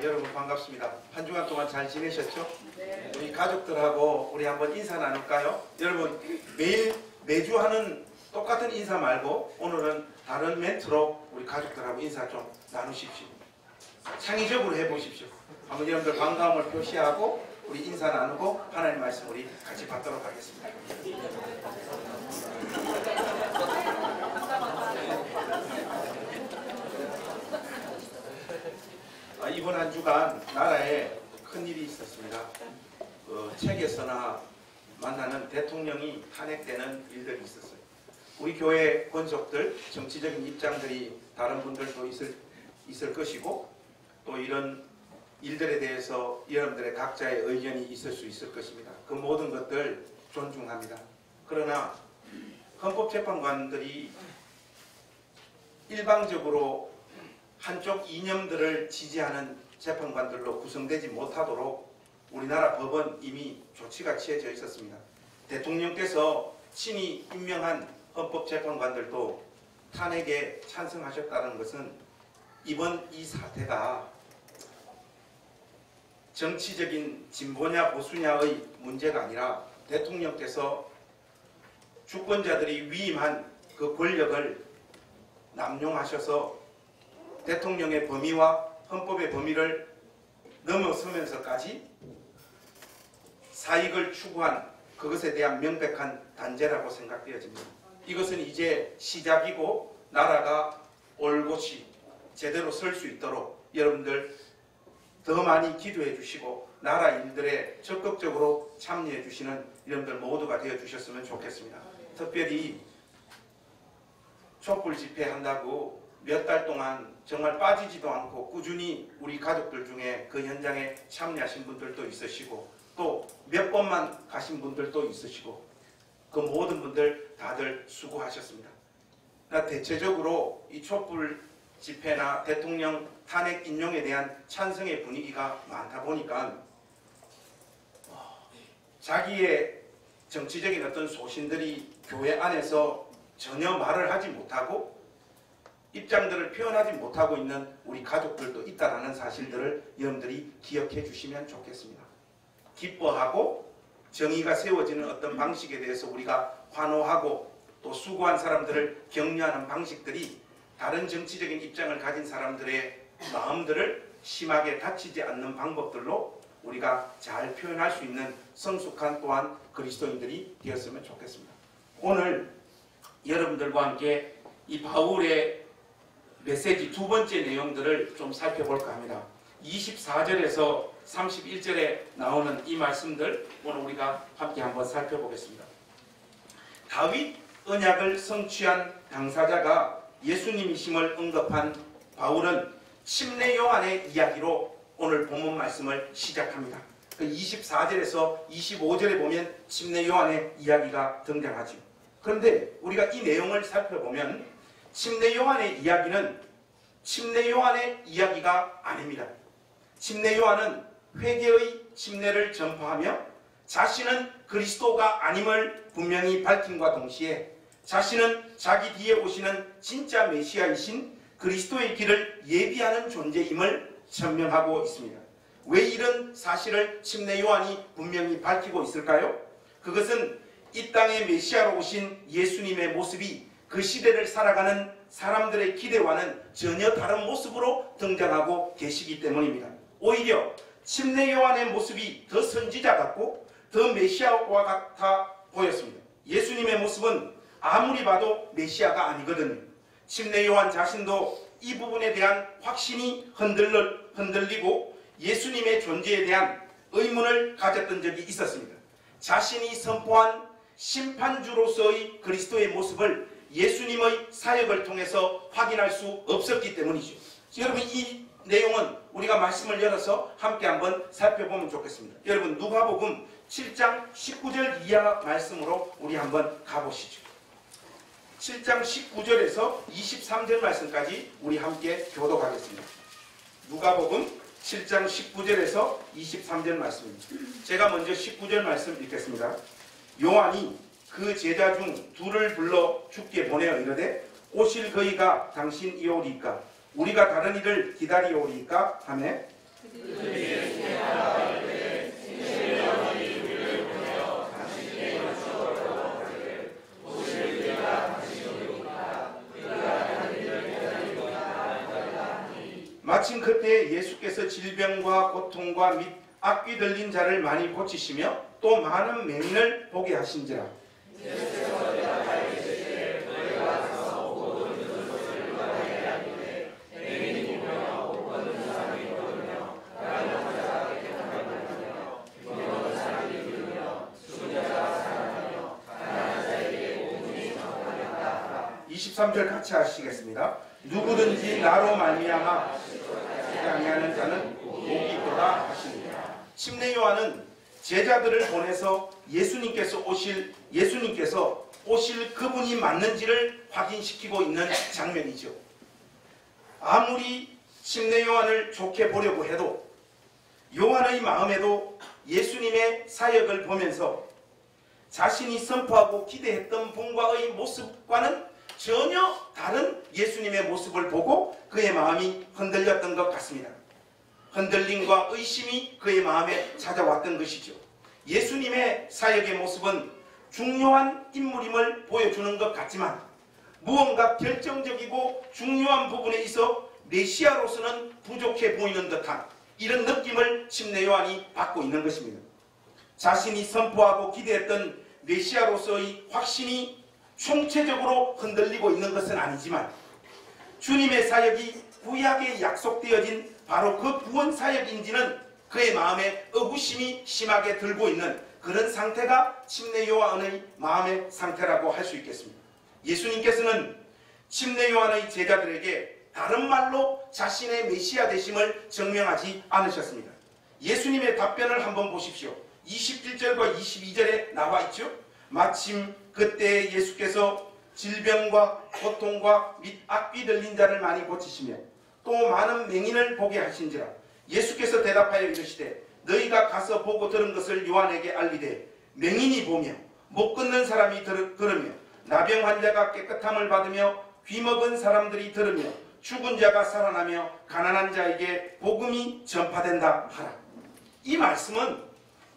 여러분 반갑습니다. 한 주간 동안 잘 지내셨죠? 네. 우리 가족들하고 우리 한번 인사 나눌까요? 여러분 매주 하는 똑같은 인사 말고 오늘은 다른 멘트로 우리 가족들하고 인사 좀 나누십시오. 창의적으로 해보십시오. 한번 여러분들 반가움을 표시하고 우리 인사 나누고 하나님 말씀 우리 같이 받도록 하겠습니다. 이번 한 주간 나라에 큰일이 있었습니다. 책에서나 만나는 대통령이 탄핵되는 일들이 있었어요. 우리 교회 권속들, 정치적인 입장들이 다른 분들도 있을 것이고 또 이런 일들에 대해서 여러분들의 각자의 의견이 있을 수 있을 것입니다. 그 모든 것들 존중합니다. 그러나 헌법재판관들이 일방적으로 한쪽 이념들을 지지하는 재판관들로 구성되지 못하도록 우리나라 법은 이미 조치가 취해져 있었습니다. 대통령께서 친히 임명한 헌법재판관들도 탄핵에 찬성하셨다는 것은 이번 이 사태가 정치적인 진보냐 보수냐의 문제가 아니라 대통령께서 주권자들이 위임한 그 권력을 남용하셔서 대통령의 범위와 헌법의 범위를 넘어서면서까지 사익을 추구한 그것에 대한 명백한 단죄라고 생각되어집니다. 이것은 이제 시작이고 나라가 올곧이 제대로 설 수 있도록 여러분들 더 많이 기도해 주시고 나라 일들에 적극적으로 참여해 주시는 여러분들 모두가 되어 주셨으면 좋겠습니다. 특별히 촛불 집회한다고 몇 달 동안 정말 빠지지도 않고 꾸준히 우리 가족들 중에 그 현장에 참여하신 분들도 있으시고 또 몇 번만 가신 분들도 있으시고 그 모든 분들 다들 수고하셨습니다. 대체적으로 이 촛불 집회나 대통령 탄핵 인용에 대한 찬성의 분위기가 많다 보니까 자기의 정치적인 어떤 소신들이 교회 안에서 전혀 말을 하지 못하고 입장들을 표현하지 못하고 있는 우리 가족들도 있다는 사실들을 여러분들이 기억해 주시면 좋겠습니다. 기뻐하고 정의가 세워지는 어떤 방식에 대해서 우리가 환호하고 또 수고한 사람들을 격려하는 방식들이 다른 정치적인 입장을 가진 사람들의 마음들을 심하게 다치지 않는 방법들로 우리가 잘 표현할 수 있는 성숙한 또한 그리스도인들이 되었으면 좋겠습니다. 오늘 여러분들과 함께 이 바울의 메시지 두 번째 내용들을 좀 살펴볼까 합니다. 24절에서 31절에 나오는 이 말씀들 오늘 우리가 함께 한번 살펴보겠습니다. 다윗 언약을 성취한 당사자가 예수님이심을 언급한 바울은 침례 요한의 이야기로 오늘 본문 말씀을 시작합니다. 24절에서 25절에 보면 침례 요한의 이야기가 등장하죠. 그런데 우리가 이 내용을 살펴보면 침례 요한의 이야기는 침례 요한의 이야기가 아닙니다. 침례 요한은 회개의 침례를 전파하며 자신은 그리스도가 아님을 분명히 밝힘과 동시에 자신은 자기 뒤에 오시는 진짜 메시아이신 그리스도의 길을 예비하는 존재임을 천명하고 있습니다. 왜 이런 사실을 침례 요한이 분명히 밝히고 있을까요? 그것은 이 땅에 메시아로 오신 예수님의 모습이 그 시대를 살아가는 사람들의 기대와는 전혀 다른 모습으로 등장하고 계시기 때문입니다. 오히려 침례 요한의 모습이 더 선지자 같고 더 메시아와 같아 보였습니다. 예수님의 모습은 아무리 봐도 메시아가 아니거든요. 침례 요한 자신도 이 부분에 대한 확신이 흔들리고 예수님의 존재에 대한 의문을 가졌던 적이 있었습니다. 자신이 선포한 심판주로서의 그리스도의 모습을 예수님의 사역을 통해서 확인할 수 없었기 때문이죠. 여러분 이 내용은 우리가 말씀을 열어서 함께 한번 살펴보면 좋겠습니다. 여러분 누가복음 7장 19절 이하 말씀으로 우리 한번 가보시죠. 7장 19절에서 23절 말씀까지 우리 함께 교독하겠습니다. 누가복음 7장 19절에서 23절 말씀입니다. 제가 먼저 19절 말씀 읽겠습니다. 요한이 그 제자 중 둘을 불러 주께 보내어 이르되 오실 그이가 당신이오리이까 우리가 다른 이를 기다리오리이까 하매 마침 그때 예수께서 질병과 고통과 및 악귀 들린 자를 많이 고치시며 또 많은 맹인을 보게 하신지라. (23절) 같이 하시겠습니다. 누구든지 나로 말미암아 아니하는 자는 복이 있도다 하시니라. 침례 요한은 제자들을 보내서 예수님께서 오실 그분이 맞는지를 확인시키고 있는 장면이죠. 아무리 침례 요한을 좋게 보려고 해도 요한의 마음에도 예수님의 사역을 보면서 자신이 선포하고 기대했던 분과의 모습과는 전혀 다른 예수님의 모습을 보고 그의 마음이 흔들렸던 것 같습니다. 흔들림과 의심이 그의 마음에 찾아왔던 것이죠. 예수님의 사역의 모습은 중요한 인물임을 보여주는 것 같지만 무언가 결정적이고 중요한 부분에 있어 메시아로서는 부족해 보이는 듯한 이런 느낌을 침례 요한이 받고 있는 것입니다. 자신이 선포하고 기대했던 메시아로서의 확신이 총체적으로 흔들리고 있는 것은 아니지만 주님의 사역이 구약에 약속되어진 바로 그 구원 사역인지는 그의 마음에 의구심이 심하게 들고 있는 그런 상태가 침례 요한의 마음의 상태라고 할 수 있겠습니다. 예수님께서는 침례 요한의 제자들에게 다른 말로 자신의 메시아 되심을 증명하지 않으셨습니다. 예수님의 답변을 한번 보십시오. 21절과 22절에 나와 있죠. 마침 그때 예수께서 질병과 고통과 및 악귀 들린 자를 많이 고치시며 또 많은 맹인을 보게 하신지라. 예수께서 대답하여 이르시되 너희가 가서 보고 들은 것을 요한에게 알리되 맹인이 보며 못 걷는 사람이 들으며 나병 환자가 깨끗함을 받으며 귀먹은 사람들이 들으며 죽은 자가 살아나며 가난한 자에게 복음이 전파된다 하라. 이 말씀은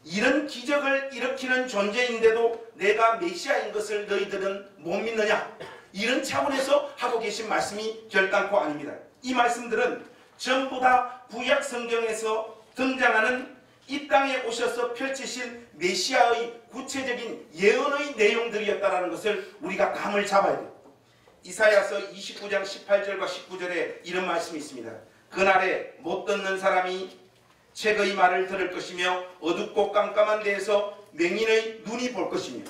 이런 기적을 일으키는 존재인데도 내가 메시아인 것을 너희들은 못 믿느냐, 이런 차원에서 하고 계신 말씀이 결단코 아닙니다. 이 말씀들은 전부 다 구약 성경에서 등장하는 이 땅에 오셔서 펼치실 메시아의 구체적인 예언의 내용들이었다는 것을 우리가 감을 잡아야 돼요. 이사야서 29장 18절과 19절에 이런 말씀이 있습니다. 그날에 못 듣는 사람이 책의 말을 들을 것이며 어둡고 깜깜한 데에서 맹인의 눈이 볼 것이며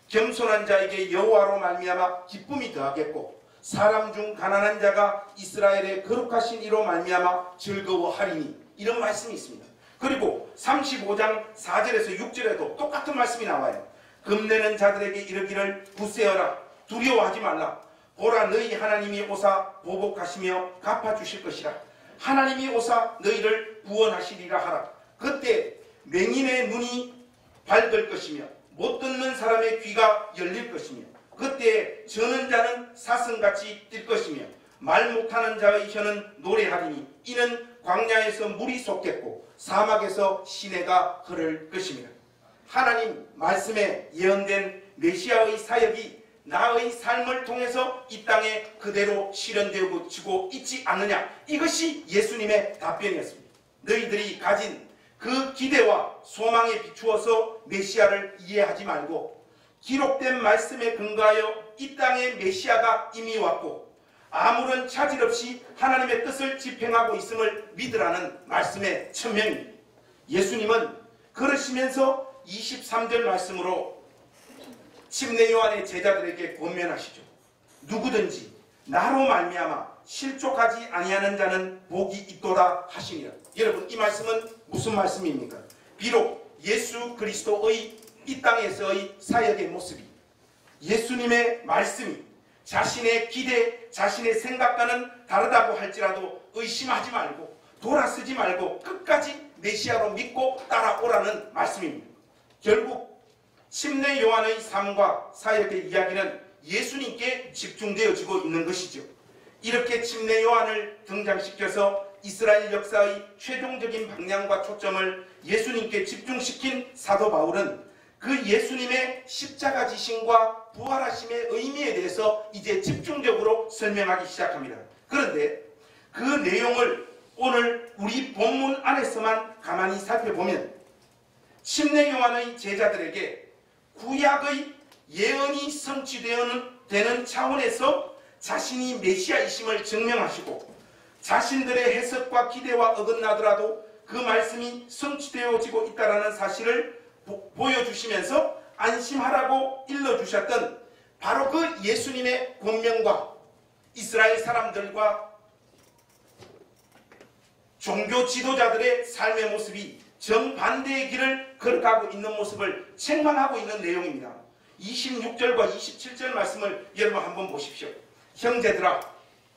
겸손한 자에게 여호와로 말미암아 기쁨이 더하겠고 사람 중 가난한 자가 이스라엘의 거룩하신 이로 말미암아 즐거워하리니, 이런 말씀이 있습니다. 그리고 35장 4절에서 6절에도 똑같은 말씀이 나와요. 금내는 자들에게 이르기를 굳세어라, 두려워하지 말라. 보라, 너희 하나님이 오사 보복하시며 갚아주실 것이라. 하나님이 오사 너희를 구원하시리라 하라. 그때 맹인의 눈이 밝을 것이며 못 듣는 사람의 귀가 열릴 것이며 그때 저는 자는 사슴같이 뛸 것이며 말 못하는 자의 혀는 노래하리니 이는 광야에서 물이 솟겠고 사막에서 시내가 흐를 것입니다. 하나님 말씀에 예언된 메시아의 사역이 나의 삶을 통해서 이 땅에 그대로 실현되고 있지 않느냐, 이것이 예수님의 답변이었습니다. 너희들이 가진 그 기대와 소망에 비추어서 메시아를 이해하지 말고 기록된 말씀에 근거하여 이 땅에 메시아가 이미 왔고 아무런 차질 없이 하나님의 뜻을 집행하고 있음을 믿으라는 말씀의 천명입니다. 예수님은 그러시면서 23절 말씀으로 침례 요한의 제자들에게 권면하시죠. 누구든지 나로 말미암아 실족하지 아니하는 자는 복이 있도다 하시니라. 여러분, 이 말씀은 무슨 말씀입니까? 비록 예수 그리스도의 이 땅에서의 사역의 모습이, 예수님의 말씀이 자신의 기대, 자신의 생각과는 다르다고 할지라도 의심하지 말고 돌아서지 말고 끝까지 메시아로 믿고 따라오라는 말씀입니다. 결국 침례 요한의 삶과 사역의 이야기는 예수님께 집중되어지고 있는 것이죠. 이렇게 침례 요한을 등장시켜서 이스라엘 역사의 최종적인 방향과 초점을 예수님께 집중시킨 사도 바울은 그 예수님의 십자가 지심과 부활하심의 의미에 대해서 이제 집중적으로 설명하기 시작합니다. 그런데 그 내용을 오늘 우리 본문 안에서만 가만히 살펴보면 침례 요한의 제자들에게 구약의 예언이 성취되는 차원에서 자신이 메시아이심을 증명하시고 자신들의 해석과 기대와 어긋나더라도 그 말씀이 성취되어지고 있다는 사실을 보여주시면서 안심하라고 일러주셨던 바로 그 예수님의 권면과 이스라엘 사람들과 종교 지도자들의 삶의 모습이 정반대의 길을 걸어가고 있는 모습을 책망하고 있는 내용입니다. 26절과 27절 말씀을 여러분 한번 보십시오. 형제들아,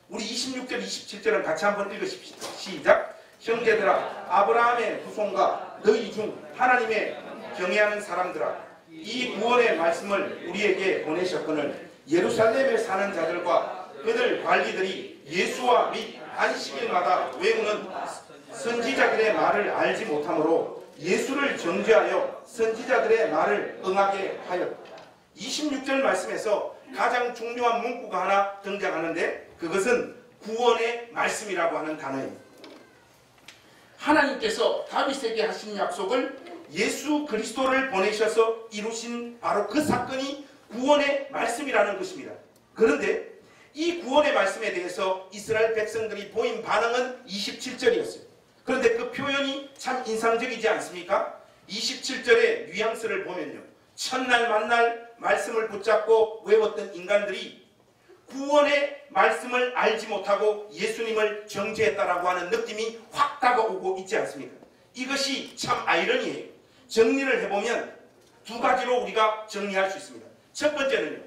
우리 26절 27절을 같이 한번 읽으십시오. 시작. 형제들아, 아브라함의 후손과 너희 중 하나님의 경외하는 사람들아, 이 구원의 말씀을 우리에게 보내셨거늘 예루살렘에 사는 자들과 그들 관리들이 예수와 및 안식일마다 외우는 선지자들의 말을 알지 못하므로 예수를 정죄하여 선지자들의 말을 응하게 하였다. 26절 말씀에서 가장 중요한 문구가 하나 등장하는데 그것은 구원의 말씀이라고 하는 단어입니다. 하나님께서 다윗에게 하신 약속을 예수 그리스도를 보내셔서 이루신 바로 그 사건이 구원의 말씀이라는 것입니다. 그런데 이 구원의 말씀에 대해서 이스라엘 백성들이 보인 반응은 27절이었어요. 그런데 그 표현이 참 인상적이지 않습니까? 27절의 뉘앙스를 보면요, 첫날 만날 말씀을 붙잡고 외웠던 인간들이 구원의 말씀을 알지 못하고 예수님을 정죄했다라고 하는 느낌이 확 다가오고 있지 않습니까? 이것이 참 아이러니해요. 정리를 해보면 두 가지로 우리가 정리할 수 있습니다. 첫 번째는요,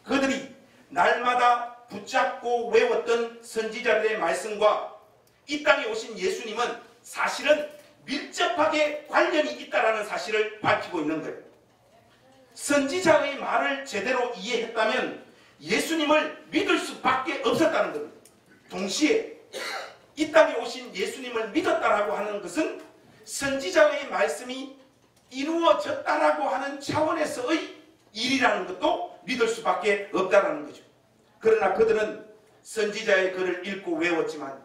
그들이 날마다 붙잡고 외웠던 선지자들의 말씀과 이 땅에 오신 예수님은 사실은 밀접하게 관련이 있다는 사실을 밝히고 있는 거예요. 선지자의 말을 제대로 이해했다면 예수님을 믿을 수밖에 없었다는 겁니다. 동시에 이 땅에 오신 예수님을 믿었다라고 하는 것은 선지자의 말씀이 이루어졌다라고 하는 차원에서의 일이라는 것도 믿을 수밖에 없다라는 거죠. 그러나 그들은 선지자의 글을 읽고 외웠지만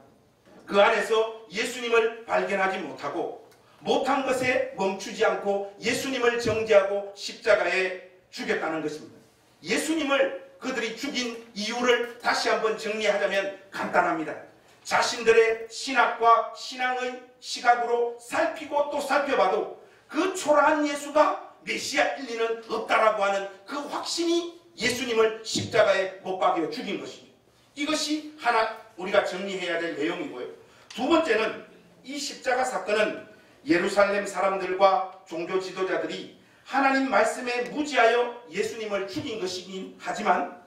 그 안에서 예수님을 발견하지 못하고 못한 것에 멈추지 않고 예수님을 정죄하고 십자가에 죽였다는 것입니다. 예수님을 그들이 죽인 이유를 다시 한번 정리하자면 간단합니다. 자신들의 신학과 신앙의 시각으로 살피고 또 살펴봐도 그 초라한 예수가 메시아일 리는 없다라고 하는 그 확신이 예수님을 십자가에 못 박여 죽인 것입니다. 이것이 하나 우리가 정리해야 될 내용이고요. 두 번째는 이 십자가 사건은 예루살렘 사람들과 종교 지도자들이 하나님 말씀에 무지하여 예수님을 죽인 것이긴 하지만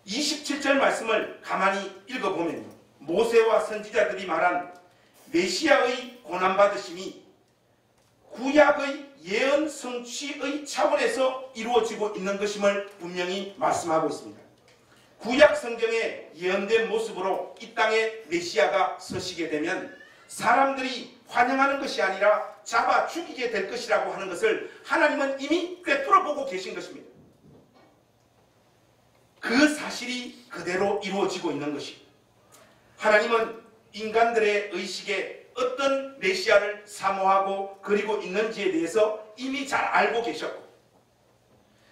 27절 말씀을 가만히 읽어보면요, 모세와 선지자들이 말한 메시아의 고난받으심이 구약의 예언 성취의 차원에서 이루어지고 있는 것임을 분명히 말씀하고 있습니다. 구약 성경에 예언된 모습으로 이 땅에 메시아가 서시게 되면 사람들이 환영하는 것이 아니라 잡아 죽이게 될 것이라고 하는 것을 하나님은 이미 꿰뚫어 보고 계신 것입니다. 그 사실이 그대로 이루어지고 있는 것입니다. 하나님은 인간들의 의식에 어떤 메시아를 사모하고 그리고 있는지에 대해서 이미 잘 알고 계셨고,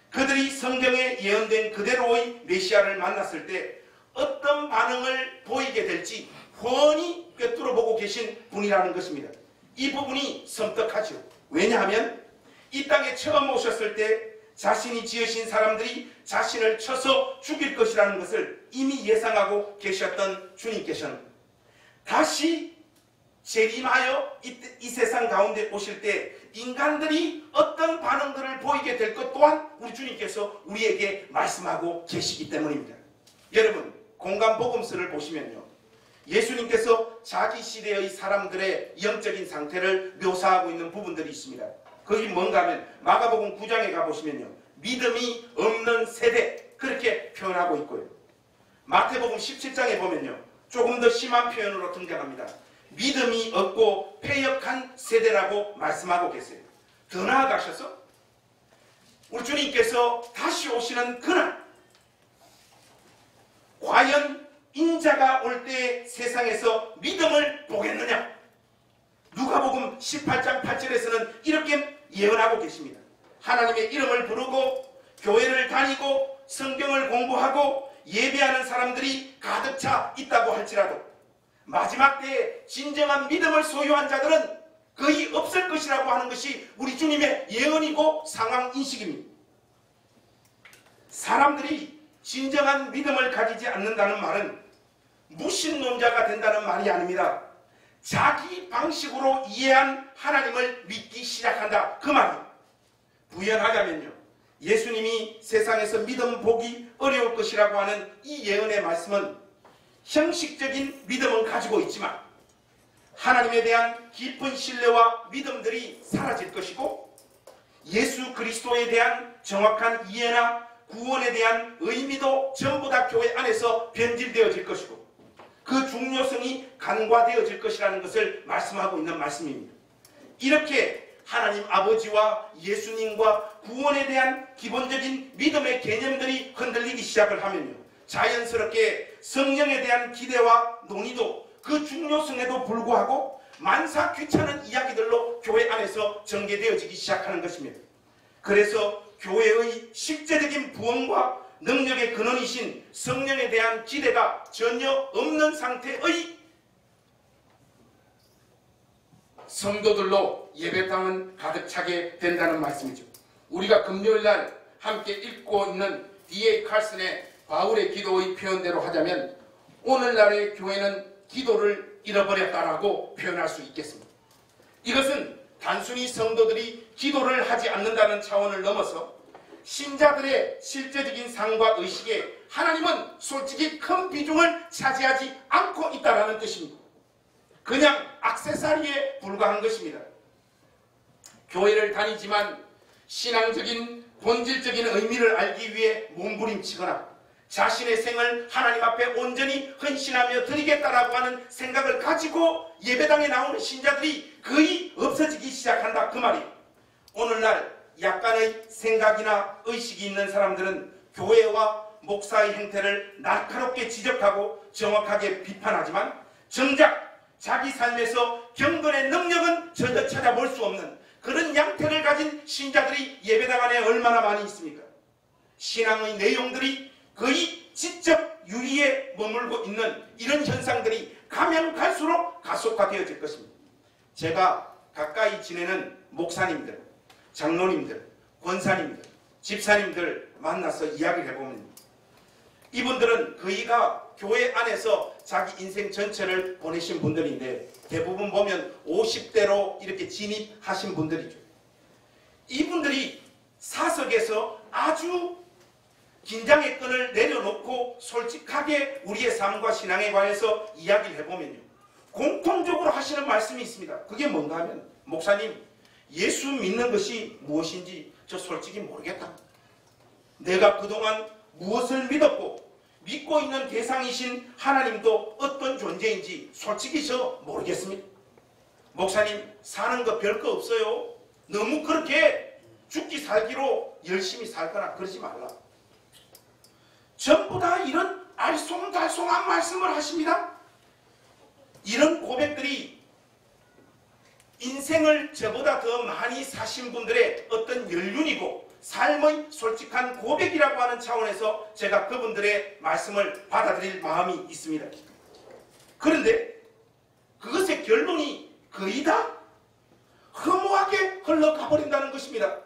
그들이 성경에 예언된 그대로의 메시아를 만났을 때 어떤 반응을 보이게 될지 훤히 꿰뚫어 보고 계신 분이라는 것입니다. 이 부분이 섬뜩하죠. 왜냐하면 이 땅에 처음 오셨을 때 자신이 지으신 사람들이 자신을 쳐서 죽일 것이라는 것을 이미 예상하고 계셨던 주님께서는 다시 재림하여 이 세상 가운데 오실 때 인간들이 어떤 반응들을 보이게 될 것 또한 우리 주님께서 우리에게 말씀하고 계시기 때문입니다. 여러분, 공간복음서를 보시면요, 예수님께서 자기 시대의 사람들의 영적인 상태를 묘사하고 있는 부분들이 있습니다. 그게 뭔가 하면 마가복음 9장에 가보시면요, 믿음이 없는 세대 그렇게 표현하고 있고요. 마태복음 17장에 보면요, 조금 더 심한 표현으로 등장합니다. 믿음이 없고 패역한 세대라고 말씀하고 계세요. 더 나아가셔서 우리 주님께서 다시 오시는 그날, 과연 인자가 올 때 세상에서 믿음을 보겠느냐? 누가복음 18장 8절에서는 이렇게 예언하고 계십니다. 하나님의 이름을 부르고 교회를 다니고 성경을 공부하고 예배하는 사람들이 가득 차 있다고 할지라도 마지막 때에 진정한 믿음을 소유한 자들은 거의 없을 것이라고 하는 것이 우리 주님의 예언이고 상황인식입니다. 사람들이 진정한 믿음을 가지지 않는다는 말은 무신론자가 된다는 말이 아닙니다. 자기 방식으로 이해한 하나님을 믿기 시작한다, 그 말이에요. 부연하자면요, 예수님이 세상에서 믿음 보기 어려울 것이라고 하는 이 예언의 말씀은 형식적인 믿음은 가지고 있지만 하나님에 대한 깊은 신뢰와 믿음들이 사라질 것이고 예수 그리스도에 대한 정확한 이해나 구원에 대한 의미도 전부 다 교회 안에서 변질되어질 것이고 그 중요성이 간과되어질 것이라는 것을 말씀하고 있는 말씀입니다. 이렇게 하나님 아버지와 예수님과 구원에 대한 기본적인 믿음의 개념들이 흔들리기 시작을 하면요, 자연스럽게 성령에 대한 기대와 논의도 그 중요성에도 불구하고 만사 귀찮은 이야기들로 교회 안에서 전개되어지기 시작하는 것입니다. 그래서 교회의 실제적인 부흥과 능력의 근원이신 성령에 대한 기대가 전혀 없는 상태의 성도들로 예배당은 가득 차게 된다는 말씀이죠. 우리가 금요일날 함께 읽고 있는 D.A. 칼슨의 바울의 기도의 표현대로 하자면 오늘날의 교회는 기도를 잃어버렸다라고 표현할 수 있겠습니다. 이것은 단순히 성도들이 기도를 하지 않는다는 차원을 넘어서 신자들의 실제적인 삶과 의식에 하나님은 솔직히 큰 비중을 차지하지 않고 있다는 뜻입니다. 그냥 액세서리에 불과한 것입니다. 교회를 다니지만 신앙적인 본질적인 의미를 알기 위해 몸부림치거나 자신의 생을 하나님 앞에 온전히 헌신하며 드리겠다라고 하는 생각을 가지고 예배당에 나오는 신자들이 거의 없어지기 시작한다, 그 말이에요. 오늘날 약간의 생각이나 의식이 있는 사람들은 교회와 목사의 행태를 날카롭게 지적하고 정확하게 비판하지만 정작 자기 삶에서 경건의 능력은 전혀 찾아볼 수 없는 그런 양태를 가진 신자들이 예배당 안에 얼마나 많이 있습니까? 신앙의 내용들이 거의 지적 유리에 머물고 있는 이런 현상들이 가면 갈수록 가속화되어질 것입니다. 제가 가까이 지내는 목사님들, 장로님들, 권사님들, 집사님들 만나서 이야기를 해보면 이분들은 거의가 교회 안에서 자기 인생 전체를 보내신 분들인데 대부분 보면 50대로 이렇게 진입하신 분들이죠. 이분들이 사석에서 아주 긴장의 끈을 내려놓고 솔직하게 우리의 삶과 신앙에 관해서 이야기를 해보면요, 공통적으로 하시는 말씀이 있습니다. 그게 뭔가 하면, 목사님, 예수 믿는 것이 무엇인지 저 솔직히 모르겠다. 내가 그동안 무엇을 믿었고 믿고 있는 대상이신 하나님도 어떤 존재인지 솔직히 저 모르겠습니다. 목사님, 사는 거 별거 없어요. 너무 그렇게 죽기 살기로 열심히 살거나 그러지 말라. 전부 다 이런 알쏭달쏭한 말씀을 하십니다. 이런 고백들이 인생을 저보다 더 많이 사신 분들의 어떤 연륜이고 삶의 솔직한 고백이라고 하는 차원에서 제가 그분들의 말씀을 받아들일 마음이 있습니다. 그런데 그것의 결론이 거의 다 허무하게 흘러가 버린다는 것입니다.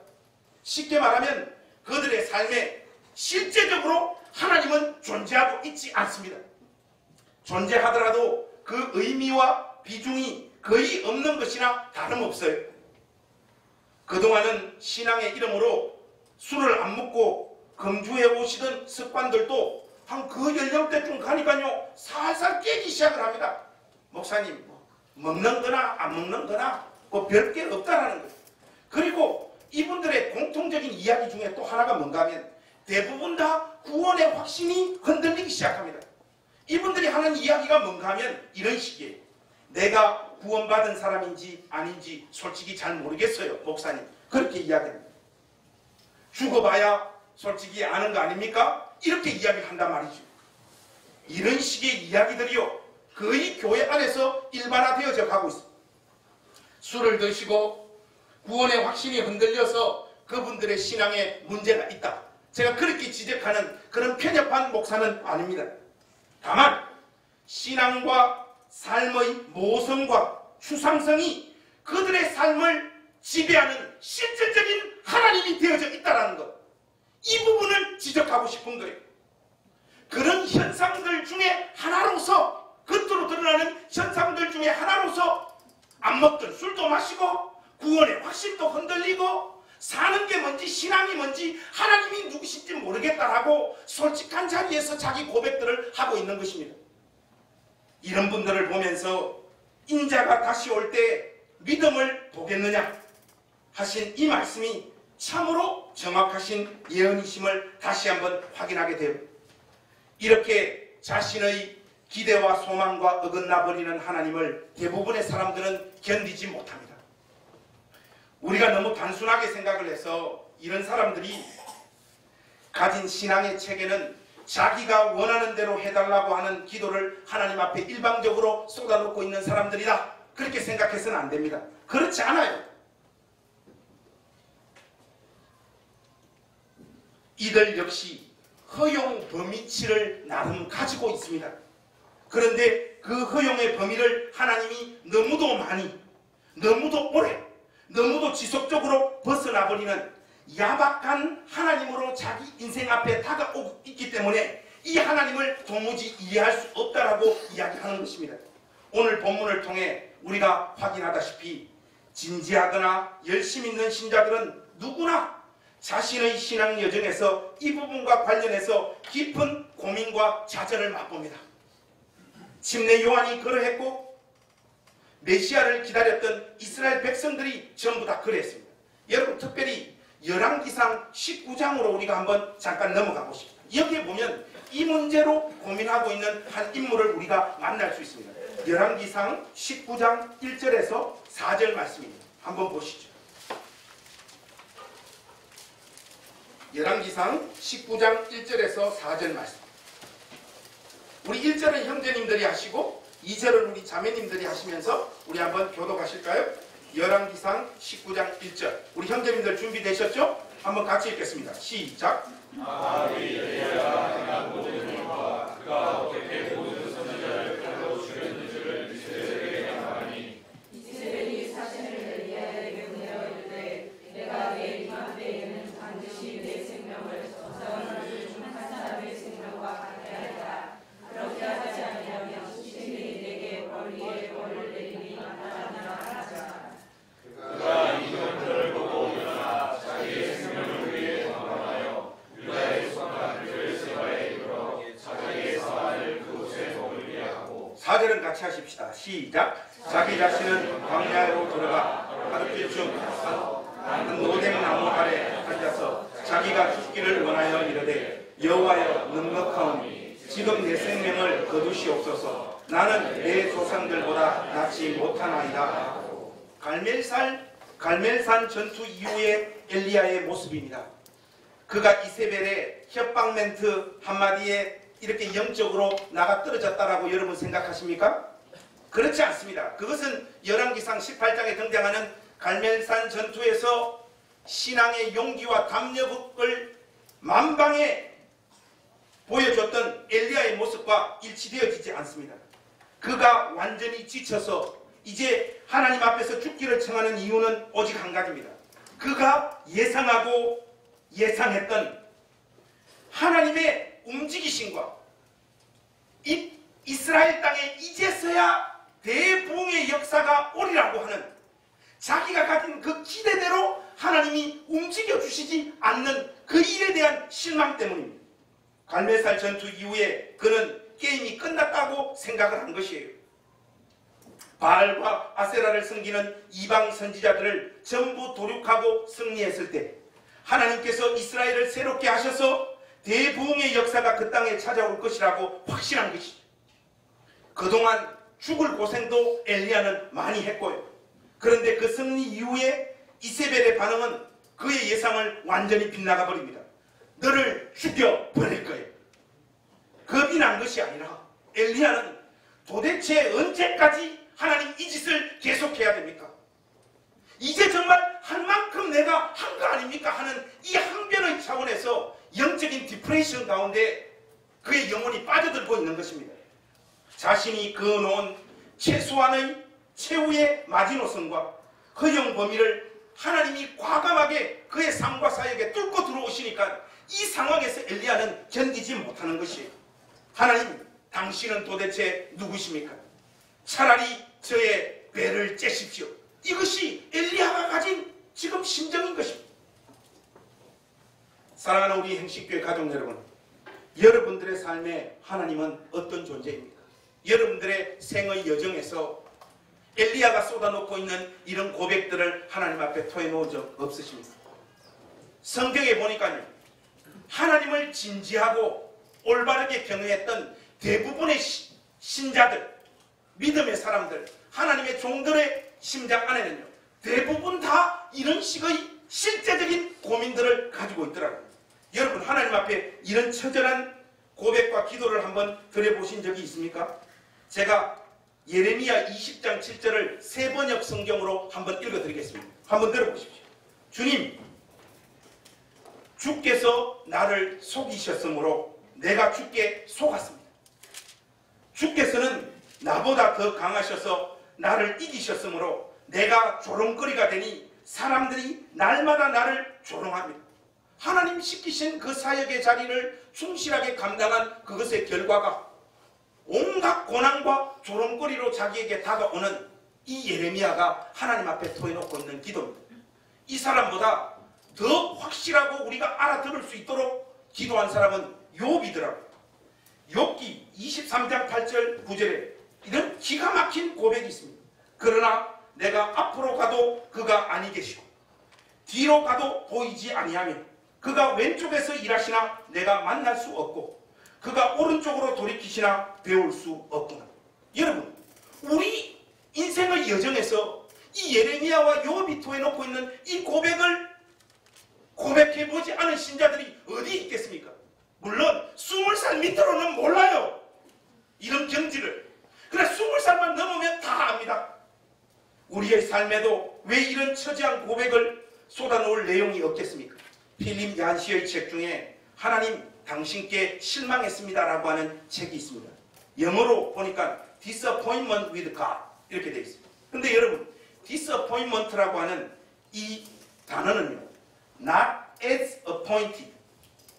쉽게 말하면 그들의 삶에 실제적으로 하나님은 존재하고 있지 않습니다. 존재하더라도 그 의미와 비중이 거의 없는 것이나 다름없어요. 그동안은 신앙의 이름으로 술을 안 먹고 금주해 오시던 습관들도 한 그 연령대쯤 가니까요 살살 깨기 시작을 합니다. 목사님, 먹는 거나 안 먹는 거나 뭐 별게 없다라는 거예요. 그리고 이분들의 공통적인 이야기 중에 또 하나가 뭔가 하면 대부분 다 구원의 확신이 흔들리기 시작합니다. 이분들이 하는 이야기가 뭔가 하면 이런 식이에요. 내가 구원받은 사람인지 아닌지 솔직히 잘 모르겠어요, 목사님. 그렇게 이야기합니다. 죽어봐야 솔직히 아는 거 아닙니까? 이렇게 이야기를 한단 말이죠. 이런 식의 이야기들이요, 거의 교회 안에서 일반화되어져 가고 있습니다. 술을 드시고 구원의 확신이 흔들려서 그분들의 신앙에 문제가 있다, 제가 그렇게 지적하는 그런 편협한 목사는 아닙니다. 다만 신앙과 삶의 모성과 추상성이 그들의 삶을 지배하는 실질적인 하나님이 되어져 있다는 것, 이 부분을 지적하고 싶은 거예요. 그런 현상들 중에 하나로서, 겉으로 드러나는 현상들 중에 하나로서 안 먹던 술도 마시고 구원의 확신도 흔들리고 사는 게 뭔지 신앙이 뭔지 하나님이 누구신지 모르겠다라고 솔직한 자리에서 자기 고백들을 하고 있는 것입니다. 이런 분들을 보면서 인자가 다시 올 때 믿음을 보겠느냐 하신 이 말씀이 참으로 정확하신 예언이심을 다시 한번 확인하게 돼요. 이렇게 자신의 기대와 소망과 어긋나 버리는 하나님을 대부분의 사람들은 견디지 못합니다. 우리가 너무 단순하게 생각을 해서 이런 사람들이 가진 신앙의 체계는 자기가 원하는 대로 해달라고 하는 기도를 하나님 앞에 일방적으로 쏟아놓고 있는 사람들이다, 그렇게 생각해서는 안 됩니다. 그렇지 않아요. 이들 역시 허용 범위치를 나름 가지고 있습니다. 그런데 그 허용의 범위를 하나님이 너무도 많이, 너무도 오래, 너무도 지속적으로 벗어나버리는 야박한 하나님으로 자기 인생 앞에 다가오고 있기 때문에 이 하나님을 도무지 이해할 수 없다라고 이야기하는 것입니다. 오늘 본문을 통해 우리가 확인하다시피 진지하거나 열심 있는 신자들은 누구나 자신의 신앙 여정에서 이 부분과 관련해서 깊은 고민과 좌절을 맛봅니다. 침례 요한이 그러했고 메시아를 기다렸던 이스라엘 백성들이 전부 다 그랬습니다. 여러분, 특별히 열왕기상 19장으로 우리가 한번 잠깐 넘어가 보십시다. 여기에 보면 이 문제로 고민하고 있는 한 인물을 우리가 만날 수 있습니다. 열왕기상 19장 1절에서 4절 말씀입니다. 한번 보시죠. 열왕기상 19장 1절에서 4절 말씀. 우리 1절은 형제님들이 하시고 2절은 우리 자매님들이 하시면서 우리 한번 교독하실까요? 열왕기상 19장 1절. 우리 형제님들 준비되셨죠? 한번 같이 읽겠습니다. 시작. 그가 어떻게 모든 선지자를 칼로 죽였는지를 이스라엘에게 말하니 이스라엘이 사신을 엘리야에게 보내어 이르되 내가 내 이맘때에는 반드시 내 생명을 저 사람들 중 한 사람의 생명과 같게 하리라. 그렇게 하지 아니하면 신이 내게 벌 위에 벌을 내리니 마땅하니라 하자. 그가 이 경들을 보고 일어나 자기의 생명을 위해 도망하여 유다의 소가 그를 세바에 이르러 자기의 사안을 그곳에 머물게 하고. 4절은 같이 하십시다. 시작. 자기 자신은 광야로 들어가 하룻길 중 한 노뎀 나무 아래 앉아서 자기가 죽기를 원하여 이르되 여호와여 넉넉하오니 지금 내 생명을 거두시옵소서. 나는 내 조상들보다 낫지 못하나이다. 갈멜산 전투 이후의 엘리야의 모습입니다. 그가 이세벨의 협박 멘트 한마디에 이렇게 영적으로 나가 떨어졌다라고 여러분 생각하십니까? 그렇지 않습니다. 그것은 열왕기상 18장에 등장하는 갈멜산 전투에서 신앙의 용기와 담력을 만방에 보여줬던 엘리야의 모습과 일치되어지지 않습니다. 그가 완전히 지쳐서 이제 하나님 앞에서 죽기를 청하는 이유는 오직 한 가지입니다. 그가 예상하고 예상했던 하나님의 움직이심과 이스라엘 땅에 이제서야 대부흥의 역사가 오리라고 하는 자기가 가진 그 기대대로 하나님이 움직여 주시지 않는 그 일에 대한 실망 때문입니다. 갈멜산 전투 이후에 그는 게임이 끝났다고 생각을 한 것이에요. 바알과 아세라를 섬기는 이방 선지자들을 전부 도륙하고 승리했을 때 하나님께서 이스라엘을 새롭게 하셔서 대부흥의 역사가 그 땅에 찾아올 것이라고 확신한 것이죠. 그동안 죽을 고생도 엘리야는 많이 했고요. 그런데 그 승리 이후에 이세벨의 반응은 그의 예상을 완전히 빗나가 버립니다. 너를 죽여버릴 거예요. 겁이 난 것이 아니라 엘리야는 도대체 언제까지 하나님 이 짓을 계속해야 됩니까? 이제 정말 할 만큼 내가 한 거 아닙니까? 하는 이 항변의 차원에서 영적인 디프레션 가운데 그의 영혼이 빠져들고 있는 것입니다. 자신이 그어놓은 최후의 마지노선과 허용 범위를 하나님이 과감하게 그의 삶과 사역에 뚫고 들어오시니까 이 상황에서 엘리야는 견디지 못하는 것이에요. 하나님, 당신은 도대체 누구십니까? 차라리 저의 배를 째십시오. 이것이 엘리야가 가진 지금 심정인 것입니다. 사랑하는 우리 행식교회 가족 여러분, 여러분들의 삶에 하나님은 어떤 존재입니까? 여러분들의 생의 여정에서 엘리야가 쏟아놓고 있는 이런 고백들을 하나님 앞에 토해놓은 적 없으십니까? 성경에 보니까요, 하나님을 진지하고 올바르게 경외했던 대부분의 신자들, 믿음의 사람들, 하나님의 종들의 심장 안에는요, 대부분 다 이런 식의 실제적인 고민들을 가지고 있더라고요. 여러분, 하나님 앞에 이런 처절한 고백과 기도를 한번 드려보신 적이 있습니까? 제가 예레미야 20장 7절을 세번역 성경으로 한번 읽어드리겠습니다. 한번 들어보십시오. 주님, 주께서 나를 속이셨으므로 내가 주께 속았습니다. 주께서는 나보다 더 강하셔서 나를 이기셨으므로 내가 조롱거리가 되니 사람들이 날마다 나를 조롱합니다. 하나님 시키신 그 사역의 자리를 충실하게 감당한 그것의 결과가 온갖 고난과 조롱거리로 자기에게 다가오는 이 예레미야가 하나님 앞에 토해놓고 있는 기도입니다. 이 사람보다 더 확실하고 우리가 알아들을 수 있도록 기도한 사람은 욥이더라고요. 욥기 23장 8절 9절에 이런 기가 막힌 고백이 있습니다. 그러나 내가 앞으로 가도 그가 아니 계시고 뒤로 가도 보이지 아니하며 그가 왼쪽에서 일하시나 내가 만날 수 없고 그가 오른쪽으로 돌이키시나 배울 수 없구나. 여러분, 우리 인생의 여정에서 이 예레미야와 욥이 토해놓고 있는 이 고백을 고백해보지 않은 신자들이 어디 있겠습니까? 물론 20살 밑으로는 몰라요, 이런 경지를. 그러나 20살만 넘으면 다 압니다. 우리의 삶에도 왜 이런 처지한 고백을 쏟아놓을 내용이 없겠습니까? 필립 얀시의 책 중에 하나님 당신께 실망했습니다라고 하는 책이 있습니다. 영어로 보니까 Disappointment with God 이렇게 되어 있습니다. 근데 여러분, Disappointment라고 하는 이 단어는요, Not as appointed,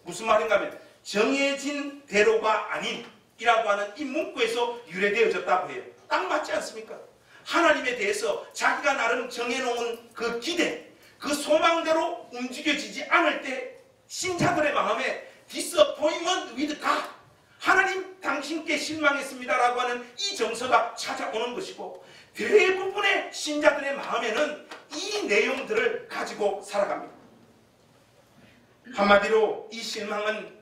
무슨 말인가 하면 정해진 대로가 아닌 이라고 하는 이 문구에서 유래되어졌다고 해요. 딱 맞지 않습니까? 하나님에 대해서 자기가 나름 정해놓은 그 기대, 그 소망대로 움직여지지 않을 때 신자들의 마음에 disappointment with God, 하나님 당신께 실망했습니다라고 하는 이 정서가 찾아오는 것이고, 대부분의 신자들의 마음에는 이 내용들을 가지고 살아갑니다. 한마디로 이 실망은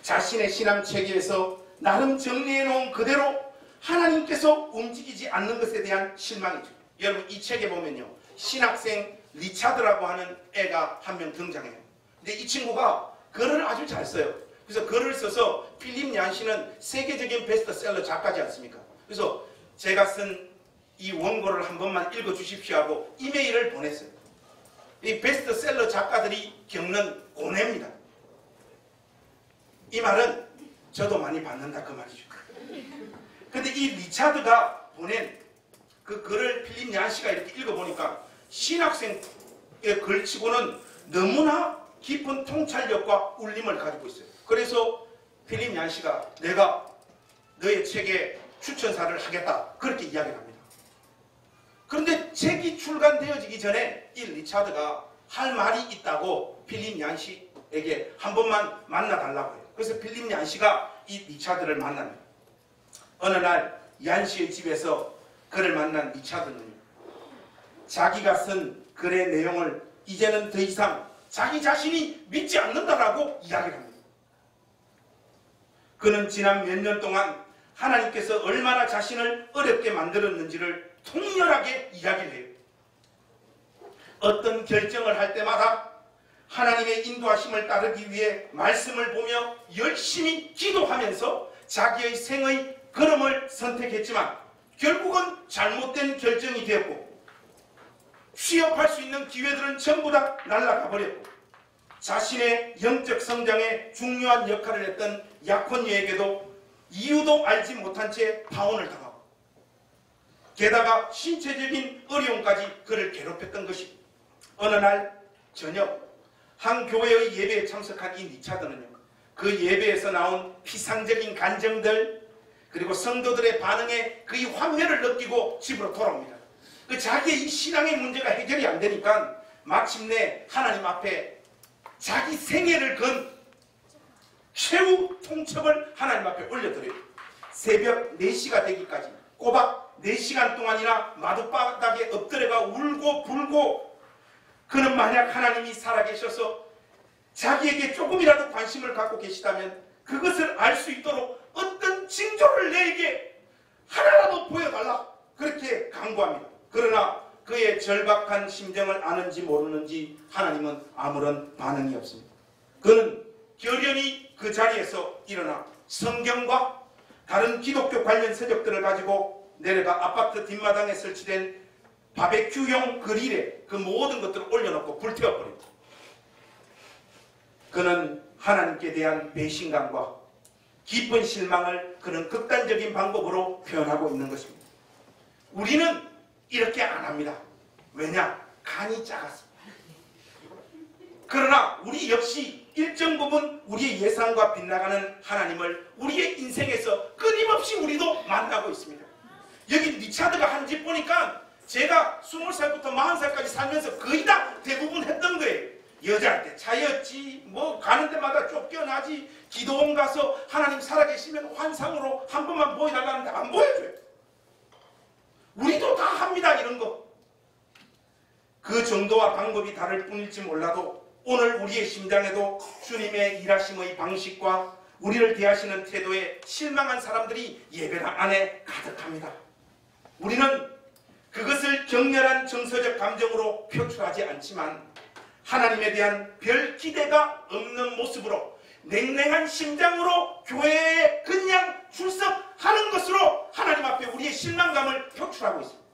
자신의 신앙 체계에서 나름 정리해놓은 그대로 하나님께서 움직이지 않는 것에 대한 실망이죠. 여러분, 이 책에 보면요, 신학생 리차드라고 하는 애가 한 명 등장해요. 근데 이 친구가 글을 아주 잘 써요. 그래서 글을 써서 필립 얀시는 세계적인 베스트셀러 작가지 않습니까? 그래서 제가 쓴 이 원고를 한 번만 읽어주십시오 하고 이메일을 보냈어요. 이 베스트셀러 작가들이 겪는 고뇌입니다. 이 말은 저도 많이 받는다 그 말이죠. 근데 이 리차드가 보낸 그 글을 필립 얀시가 이렇게 읽어보니까 신학생의 글치고는 너무나 깊은 통찰력과 울림을 가지고 있어요. 그래서 필립 얀시가 내가 너의 책에 추천사를 하겠다 그렇게 이야기를 합니다. 그런데 책이 출간되어지기 전에 이 리차드가 할 말이 있다고 필립 얀시에게 한 번만 만나달라고 해요. 그래서 필립 얀시가 이 리차드를 만납니다. 어느 날 얀시의 집에서 그를 만난 리차드는 자기가 쓴 글의 내용을 이제는 더 이상 자기 자신이 믿지 않는다라고 이야기를 합니다. 그는 지난 몇 년 동안 하나님께서 얼마나 자신을 어렵게 만들었는지를 통렬하게 이야기를 해요. 어떤 결정을 할 때마다 하나님의 인도하심을 따르기 위해 말씀을 보며 열심히 기도하면서 자기의 생의 걸음을 선택했지만 결국은 잘못된 결정이 되었고, 취업할 수 있는 기회들은 전부 다 날아가 버렸고, 자신의 영적 성장에 중요한 역할을 했던 약혼녀에게도 이유도 알지 못한 채 파혼을 당하고, 게다가 신체적인 어려움까지 그를 괴롭혔던 것이, 어느 날 저녁 한 교회의 예배에 참석한 이 리차드는요, 그 예배에서 나온 피상적인 감정들 그리고 성도들의 반응에 그의 환멸을 느끼고 집으로 돌아옵니다. 그 자기의 이 신앙의 문제가 해결이 안 되니까 마침내 하나님 앞에 자기 생애를 건 최후 통첩을 하나님 앞에 올려드려요. 새벽 4시가 되기까지 꼬박 4시간 동안이나 마룻바닥에 엎드려가 울고 불고, 그는 만약 하나님이 살아계셔서 자기에게 조금이라도 관심을 갖고 계시다면 그것을 알 수 있도록 어떤 징조를 내게 하나라도 보여달라, 그렇게 간구합니다. 그러나 그의 절박한 심정을 아는지 모르는지 하나님은 아무런 반응이 없습니다. 그는 결연히 그 자리에서 일어나 성경과 다른 기독교 관련 서적들을 가지고 내려가 아파트 뒷마당에 설치된 바베큐용 그릴에 그 모든 것들을 올려놓고 불태워버립니다. 그는 하나님께 대한 배신감과 깊은 실망을 그는 극단적인 방법으로 표현하고 있는 것입니다. 우리는 이렇게 안 합니다. 왜냐? 간이 작았습니다. 그러나 우리 역시 일정 부분 우리의 예상과 빗나가는 하나님을 우리의 인생에서 끊임없이 우리도 만나고 있습니다. 여기 리차드가 한 집 보니까 제가 20살부터 40살까지 살면서 거의 다 대부분 했던 거예요. 여자한테 차였지, 뭐 가는 데마다 쫓겨나지, 기도원 가서 하나님 살아계시면 환상으로 한 번만 보여달라는데 안 보여줘요. 우리도 다 합니다, 이런 거. 그 정도와 방법이 다를 뿐일지 몰라도 오늘 우리의 심장에도 주님의 일하심의 방식과 우리를 대하시는 태도에 실망한 사람들이 예배당 안에 가득합니다. 우리는 그것을 격렬한 정서적 감정으로 표출하지 않지만 하나님에 대한 별 기대가 없는 모습으로 냉랭한 심장으로 교회에 그냥 출석하는 것으로 하나님 앞에 우리의 실망감을 표출하고 있습니다.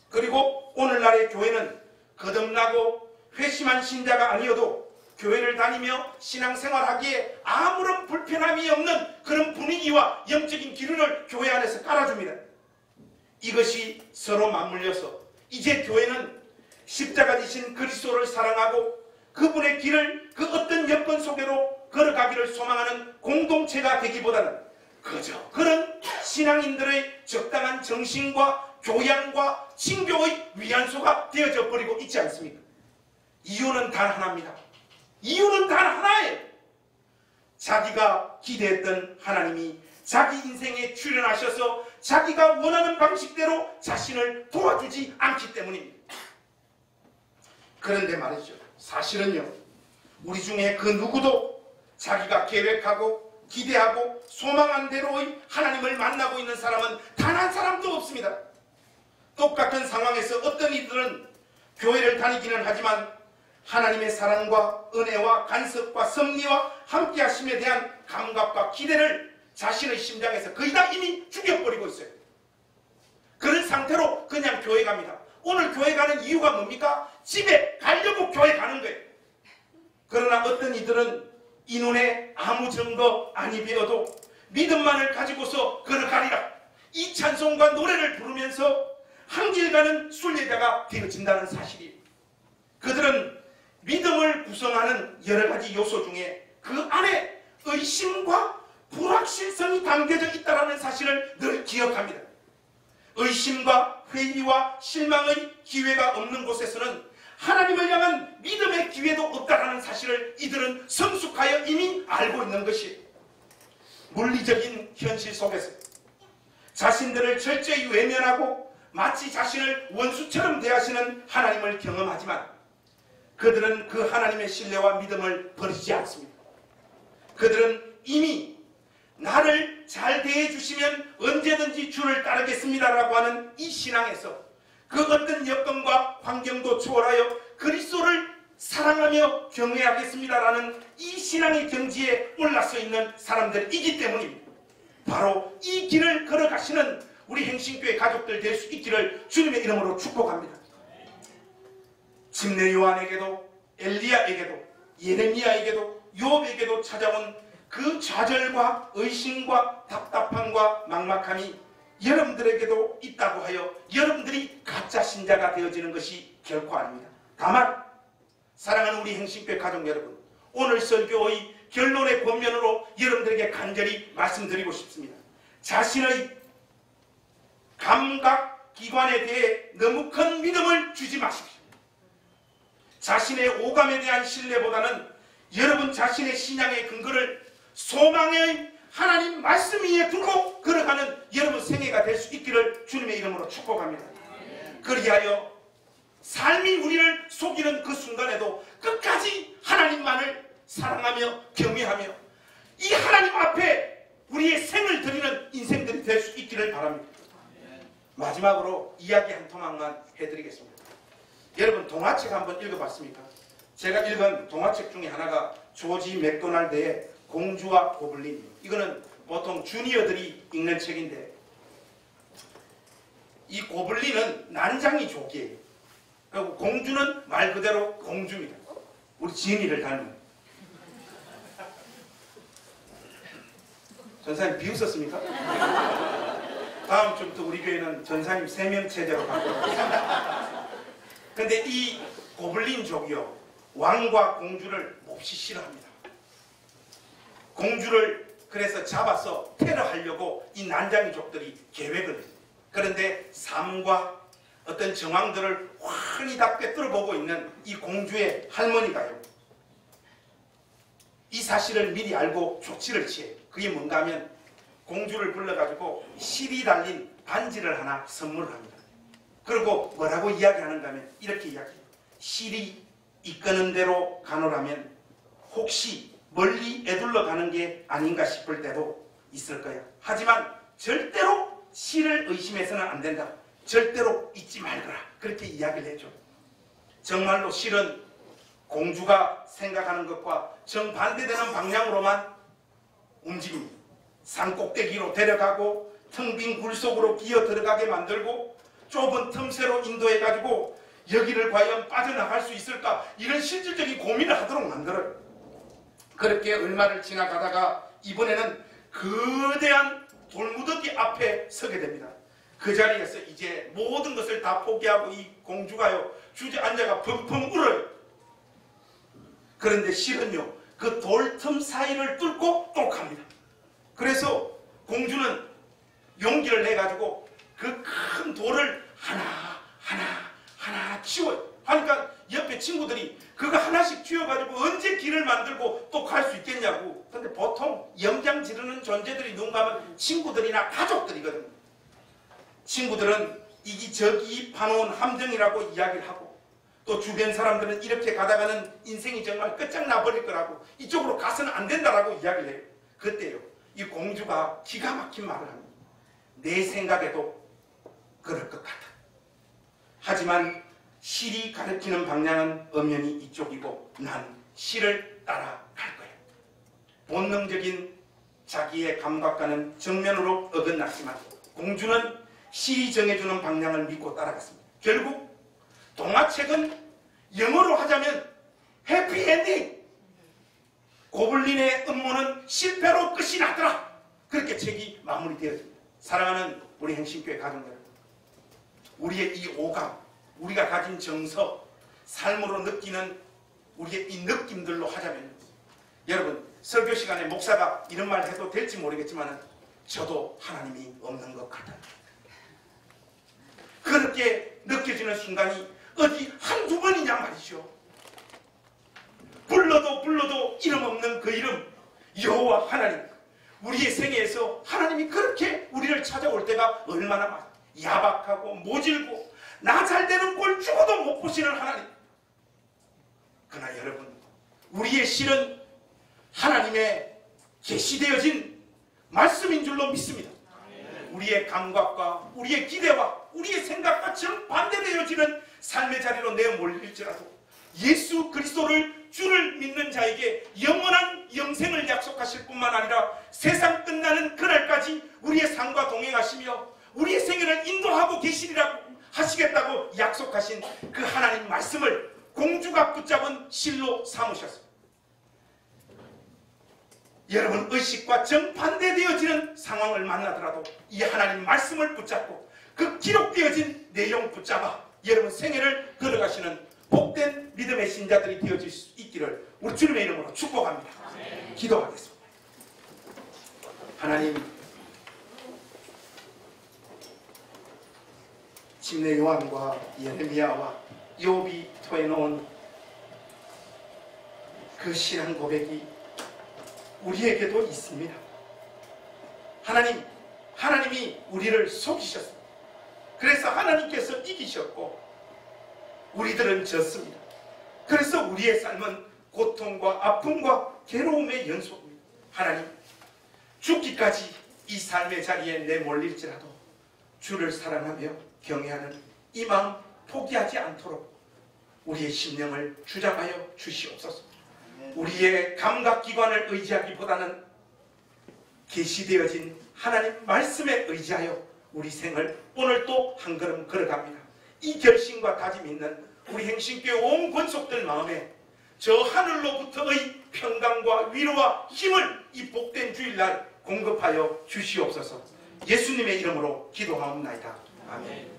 그리고 오늘날의 교회는 거듭나고 회심한 신자가 아니어도 교회를 다니며 신앙생활하기에 아무런 불편함이 없는 그런 분위기와 영적인 기준을 교회 안에서 깔아줍니다. 이것이 서로 맞물려서 이제 교회는 십자가 지신 그리스도를 사랑하고 그분의 길을 그 어떤 여건 속으로 걸어가기를 소망하는 공동체가 되기보다는 그저 그런 신앙인들의 적당한 정신과 교양과 신교의 위안소가 되어져 버리고 있지 않습니까? 이유는 단 하나입니다. 이유는 단 하나예요. 자기가 기대했던 하나님이 자기 인생에 출연하셔서 자기가 원하는 방식대로 자신을 도와주지 않기 때문입니다. 그런데 말이죠, 사실은요, 우리 중에 그 누구도 자기가 계획하고 기대하고 소망한 대로의 하나님을 만나고 있는 사람은 단 한 사람도 없습니다. 똑같은 상황에서 어떤 이들은 교회를 다니기는 하지만 하나님의 사랑과 은혜와 간섭과 섭리와 함께 하심에 대한 감각과 기대를 자신의 심장에서 거의 다 이미 죽여버리고 있어요. 그런 상태로 그냥 교회 갑니다. 오늘 교회 가는 이유가 뭡니까? 집에 가려고 교회 가는 거예요. 그러나 어떤 이들은 이 눈에 아무 증거 아니 배어도 믿음만을 가지고서 걸어가리라, 이 찬송과 노래를 부르면서 한길 가는 순례자가 되어진다는 사실이에요. 그들은 믿음을 구성하는 여러 가지 요소 중에 그 안에 의심과 불확실성이 담겨져 있다는 사실을 늘 기억합니다. 의심과 회의와 실망의 기회가 없는 곳에서는 하나님을 향한 믿음의 기회도 없다는 사실을 이들은 성숙하여 이미 알고 있는 것이에요. 물리적인 현실 속에서 자신들을 철저히 외면하고 마치 자신을 원수처럼 대하시는 하나님을 경험하지만 그들은 그 하나님의 신뢰와 믿음을 버리지 않습니다. 그들은 이미 나를 잘 대해주시면 언제든지 주를 따르겠습니다라고 하는 이 신앙에서 그 어떤 여건과 환경도 초월하여 그리스도를 사랑하며 경외하겠습니다라는 이 신앙의 경지에 올라서 있는 사람들이기 때문입니다. 바로 이 길을 걸어가시는 우리 행신교회 가족들 될 수 있기를 주님의 이름으로 축복합니다. 침례 요한에게도 엘리야에게도 예레미야에게도 욥에게도 찾아온 그 좌절과 의심과 답답함과 막막함이 여러분들에게도 있다고 하여 여러분들이 가짜 신자가 되어지는 것이 결코 아닙니다. 다만 사랑하는 우리 행신교회 가족 여러분, 오늘 설교의 결론의 본면으로 여러분들에게 간절히 말씀드리고 싶습니다. 자신의 감각기관에 대해 너무 큰 믿음을 주지 마십시오. 자신의 오감에 대한 신뢰보다는 여러분 자신의 신앙의 근거를 소망의 하나님 말씀 위에 두고 걸어가는 여러분 생애가 될 수 있기를 주님의 이름으로 축복합니다. 그리하여 삶이 우리를 속이는 그 순간에도 끝까지 하나님만을 사랑하며 경외하며 이 하나님 앞에 우리의 생을 드리는 인생들이 될 수 있기를 바랍니다. 마지막으로 이야기 한 토막만 해드리겠습니다. 여러분 동화책 한번 읽어봤습니까? 제가 읽은 동화책 중에 하나가 조지 맥도날드의 공주와 고블린. 이거는 보통 주니어들이 읽는 책인데 이 고블린은 난장이 조기예요. 그리고 공주는 말 그대로 공주입니다. 우리 지은이를 닮은. 전사님 비웃었습니까? 다음 주부터 우리 교회는 전사님 3명 체제로 바꿔요. 근데 이 고블린족이요, 왕과 공주를 몹시 싫어합니다. 공주를 그래서 잡아서 테러하려고 이 난장이족들이 계획을 해요. 그런데 삶과 어떤 정황들을 환히 다 꿰뚫어보고 있는 이 공주의 할머니가요, 이 사실을 미리 알고 조치를 취해요. 그게 뭔가 하면 공주를 불러가지고 실이 달린 반지를 하나 선물을 합니다. 그리고 뭐라고 이야기하는가 하면 이렇게 이야기해요. 실이 이끄는 대로 가노라면 혹시 멀리 애둘러 가는 게 아닌가 싶을 때도 있을 거야. 하지만 절대로 실을 의심해서는 안 된다. 절대로 잊지 말거라. 그렇게 이야기를 해줘. 정말로 실은 공주가 생각하는 것과 정반대되는 방향으로만 움직입니다. 산 꼭대기로 데려가고 텅 빈 굴 속으로 기어 들어가게 만들고 좁은 틈새로 인도해가지고 여기를 과연 빠져나갈 수 있을까, 이런 실질적인 고민을 하도록 만들어요. 그렇게 얼마를 지나가다가 이번에는 거대한 돌무더기 앞에 서게 됩니다. 그 자리에서 이제 모든 것을 다 포기하고 이 공주가요 주저앉아가 펑펑 울어요. 그런데 실은요 그 돌틈 사이를 뚫고 또 갑니다. 그래서 공주는 용기를 내가지고 그 큰 돌을 하나 치워요. 하니까 옆에 친구들이 그거 하나씩 치워가지고 언제 길을 만들고 또 갈 수 있겠냐고. 근데 보통 염장 지르는 존재들이 누군가 하면 친구들이나 가족들이거든요. 친구들은 이기저기 파놓은 함정이라고 이야기를 하고, 또 주변 사람들은 이렇게 가다가는 인생이 정말 끝장나버릴 거라고, 이쪽으로 가서는 안 된다라고 이야기를 해요. 그때요 이 공주가 기가 막힌 말을 합니다. 내 생각에도 그럴 것 같아. 하지만 실이 가리키는 방향은 엄연히 이쪽이고 난 실을 따라갈 거야. 본능적인 자기의 감각과는 정면으로 어긋났지만 공주는 실이 정해주는 방향을 믿고 따라갔습니다. 결국 동화책은 영어로 하자면 해피엔딩, 고블린의 음모는 실패로 끝이 났더라, 그렇게 책이 마무리되어집니다. 사랑하는 우리 행신교회 가족 여러분, 우리의 이 오감, 우리가 가진 정서, 삶으로 느끼는 우리의 이 느낌들로 하자면, 여러분 설교 시간에 목사가 이런 말 해도 될지 모르겠지만 저도 하나님이 없는 것 같아요. 그렇게 느껴지는 순간이 어디 한두 번이냐 말이죠. 불러도 이름 없는 그 이름 여호와 하나님, 우리의 생애에서 하나님이 그렇게 우리를 찾아올 때가 얼마나 많아. 야박하고 모질고 나 잘되는 꼴 죽어도 못 보시는 하나님. 그러나 여러분, 우리의 실은 하나님의 계시되어진 말씀인 줄로 믿습니다. 우리의 감각과 우리의 기대와 우리의 생각과 정반대되어지는 삶의 자리로 내몰릴지라도 예수 그리스도를 주를 믿는 자에게 영원한 영생을 약속하실 뿐만 아니라 세상 끝나는 그날까지 우리의 삶과 동행하시며 우리의 생애를 인도하고 계시리라고 하시겠다고 약속하신 그 하나님 말씀을 공주가 붙잡은 실로 삼으셨습니다. 여러분, 의식과 정반대되어지는 상황을 만나더라도 이 하나님 말씀을 붙잡고 그 기록되어진 내용 붙잡아 여러분 생애를 걸어가시는 복된 믿음의 신자들이 되어질 수 있기를 우리 주님의 이름으로 축복합니다. 기도하겠습니다. 하나님, 침례 요한과 예레미야와 욥이 토해놓은 그 신앙 고백이 우리에게도 있습니다. 하나님이 우리를 속이셨습니다. 그래서 하나님께서 이기셨고 우리들은 졌습니다. 그래서 우리의 삶은 고통과 아픔과 괴로움의 연속입니다. 하나님, 죽기까지 이 삶의 자리에 내몰릴지라도 주를 사랑하며 경외하는 이 마음 포기하지 않도록 우리의 심령을 주장하여 주시옵소서. 우리의 감각기관을 의지하기보다는 계시되어진 하나님 말씀에 의지하여 우리 생을 오늘 또 한 걸음 걸어갑니다. 이 결심과 다짐 있는 우리 행신교회 온 권속들 마음에 저 하늘로부터의 평강과 위로와 힘을 이 복된 주일날 공급하여 주시옵소서. 예수님의 이름으로 기도하옵나이다. 아멘.